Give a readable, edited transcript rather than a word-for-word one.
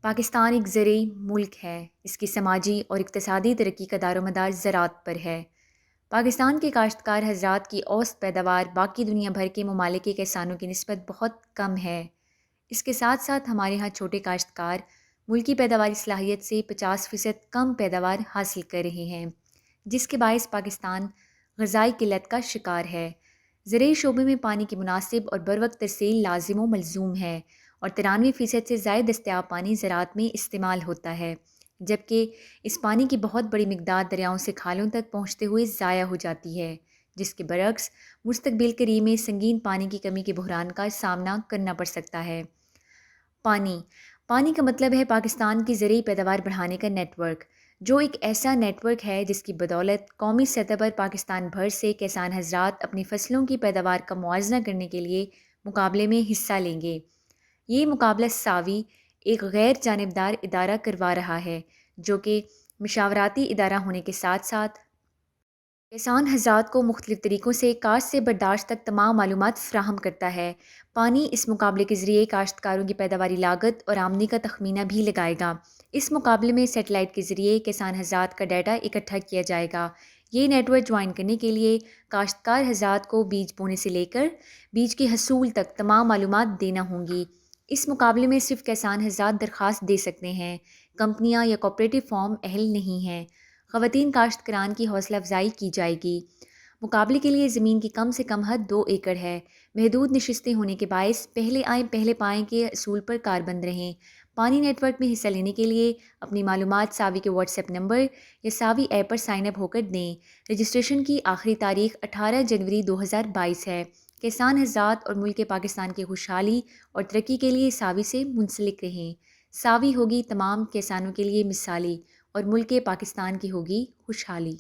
پاکستان ایک زرعی ملک ہے۔ اس کی سماجی اور اقتصادی ترقی کا دار و مدار زراعت پر ہے۔ پاکستان کے کاشتکار حضرات کی اوسط پیداوار باقی دنیا بھر کے ممالک کے کسانوں کی نسبت بہت کم ہے۔ اس کے ساتھ ساتھ ہمارے ہاں چھوٹے کاشتکار ملکی پیداواری صلاحیت سے 50% کم پیداوار حاصل کر رہے ہیں، جس کے باعث پاکستان غذائی قلت کا شکار ہے۔ زرعی شعبے میں پانی کی مناسب اور بروقت ترسیل لازم و ملزوم ہے، اور 93% سے زائد دستیاب پانی زراعت میں استعمال ہوتا ہے، جبکہ اس پانی کی بہت بڑی مقدار دریاؤں سے کھالوں تک پہنچتے ہوئے ضائع ہو جاتی ہے، جس کے برعکس مستقبل قریب میں سنگین پانی کی کمی کے بحران کا سامنا کرنا پڑ سکتا ہے۔ پانی کا مطلب ہے پاکستان کی زرعی پیداوار بڑھانے کا نیٹ ورک، جو ایک ایسا نیٹ ورک ہے جس کی بدولت قومی سطح پر پاکستان بھر سے کسان حضرات اپنی فصلوں کی پیداوار کا موازنہ کرنے کے لیے مقابلے میں حصہ لیں گے۔ یہ مقابلہ ساوی ایک غیر جانبدار ادارہ کروا رہا ہے، جو کہ مشاوراتی ادارہ ہونے کے ساتھ ساتھ کسان حضرات کو مختلف طریقوں سے کاشت سے برداشت تک تمام معلومات فراہم کرتا ہے۔ پانی اس مقابلے کے ذریعے کاشتکاروں کی پیداواری لاگت اور آمدنی کا تخمینہ بھی لگائے گا۔ اس مقابلے میں سیٹلائٹ کے ذریعے کسان حضرات کا ڈیٹا اکٹھا کیا جائے گا۔ یہ نیٹ ورک جوائن کرنے کے لیے کاشتکار حضرات کو بیج بونے سے لے کر بیج کے حصول تک تمام معلومات دینا ہوں گی۔ اس مقابلے میں صرف کسان حضرات درخواست دے سکتے ہیں، کمپنیاں یا کوآپریٹو فارم اہل نہیں ہیں۔ خواتین کاشتکاران کی حوصلہ افزائی کی جائے گی۔ مقابلے کے لیے زمین کی کم سے کم حد 2 ایکڑ ہے۔ محدود نشستیں ہونے کے باعث پہلے آئیں پہلے پائیں کے اصول پر کاربند رہیں۔ پانی نیٹ ورک میں حصہ لینے کے لیے اپنی معلومات ساوی کے واٹس ایپ نمبر یا ساوی ایپ پر سائن اپ ہو کر دیں۔ رجسٹریشن کی آخری تاریخ 18 جنوری 2022 ہے۔ کسان حضرات اور ملک پاکستان کی خوشحالی اور ترقی کے لیے ساوی سے منسلک رہیں۔ ساوی ہوگی تمام کسانوں کے لیے مثالی، اور ملک پاکستان کی ہوگی خوشحالی۔